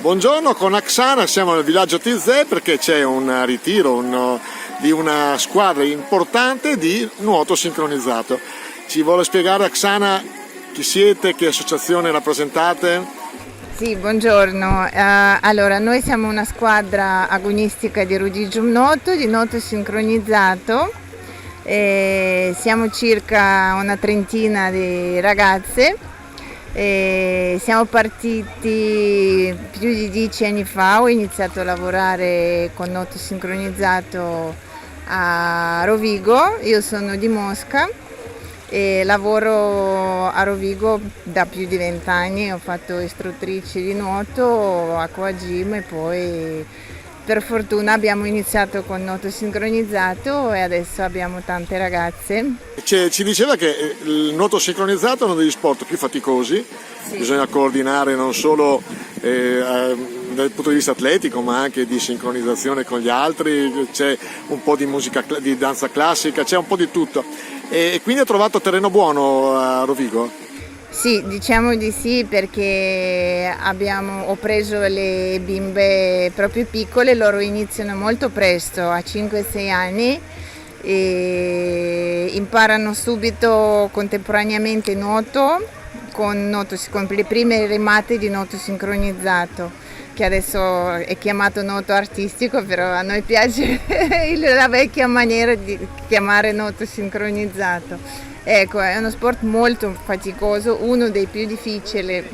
Buongiorno, con Aksana siamo nel villaggio Tizè perché c'è un ritiro di una squadra importante di nuoto sincronizzato. Ci vuole spiegare, Aksana, chi siete, che associazione rappresentate? Sì, buongiorno. Allora, noi siamo una squadra agonistica di Rudigium Nuoto, di nuoto sincronizzato. Siamo circa una trentina di ragazze. Siamo partiti più di 10 anni fa, ho iniziato a lavorare con nuoto sincronizzato a Rovigo, io sono di Mosca e lavoro a Rovigo da più di 20 anni, ho fatto istruttrice di nuoto, acqua gym e poi per fortuna abbiamo iniziato con nuoto sincronizzato e adesso abbiamo tante ragazze. Ci diceva che il nuoto sincronizzato è uno degli sport più faticosi, sì. Bisogna coordinare non solo dal punto di vista atletico ma anche di sincronizzazione con gli altri, c'è un po' di musica, di danza classica, c'è un po' di tutto e quindi ha trovato terreno buono a Rovigo? Sì, diciamo di sì perché ho preso le bimbe proprio piccole, loro iniziano molto presto, a 5-6 anni e imparano subito contemporaneamente nuoto con le prime remate di nuoto sincronizzato, che adesso è chiamato nuoto artistico, però a noi piace la vecchia maniera di chiamare nuoto sincronizzato. Ecco, è uno sport molto faticoso, uno dei più difficili,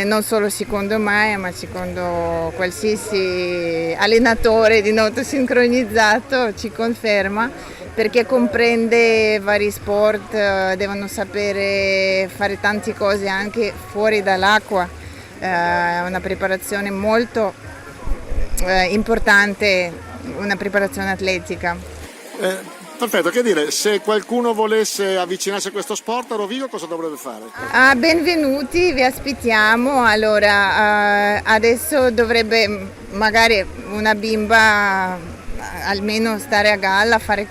non solo secondo me, ma secondo qualsiasi allenatore di nuoto sincronizzato ci conferma, perché comprende vari sport, devono sapere fare tante cose anche fuori dall'acqua, è una preparazione molto importante, una preparazione atletica. Perfetto, che dire, se qualcuno volesse avvicinarsi a questo sport a Rovigo cosa dovrebbe fare? Benvenuti, vi aspettiamo. Allora, adesso dovrebbe magari una bimba almeno stare a galla, fare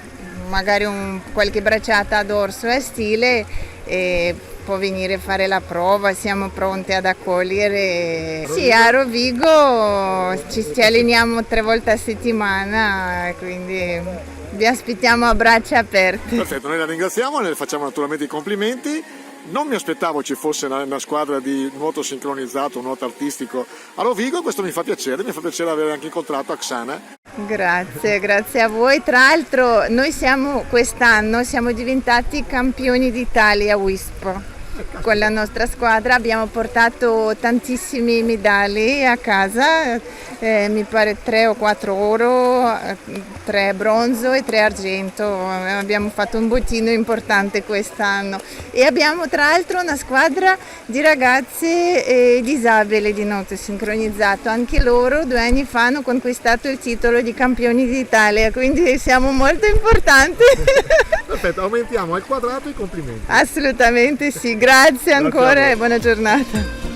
magari qualche bracciata a dorso e a stile e può venire a fare la prova, siamo pronti ad accogliere. Sì, a Rovigo ci alleniamo 3 volte a settimana, quindi vi aspettiamo a braccia aperte. Perfetto, noi la ringraziamo, le facciamo naturalmente i complimenti. Non mi aspettavo ci fosse una squadra di nuoto sincronizzato, nuoto artistico a Rovigo, questo mi fa piacere aver anche incontrato Aksana. Grazie a voi. Tra l'altro noi quest'anno siamo diventati campioni d'Italia WISP. Con la nostra squadra abbiamo portato tantissimi medaglie a casa, mi pare 3 o 4 oro, 3 bronzo e 3 argento, abbiamo fatto un bottino importante quest'anno e abbiamo tra l'altro una squadra di ragazze disabili di nuoto sincronizzato, anche loro 2 anni fa hanno conquistato il titolo di campioni d'Italia, quindi siamo molto importanti. Perfetto, aumentiamo al quadrato i complimenti. Assolutamente sì, grazie ancora e buona giornata.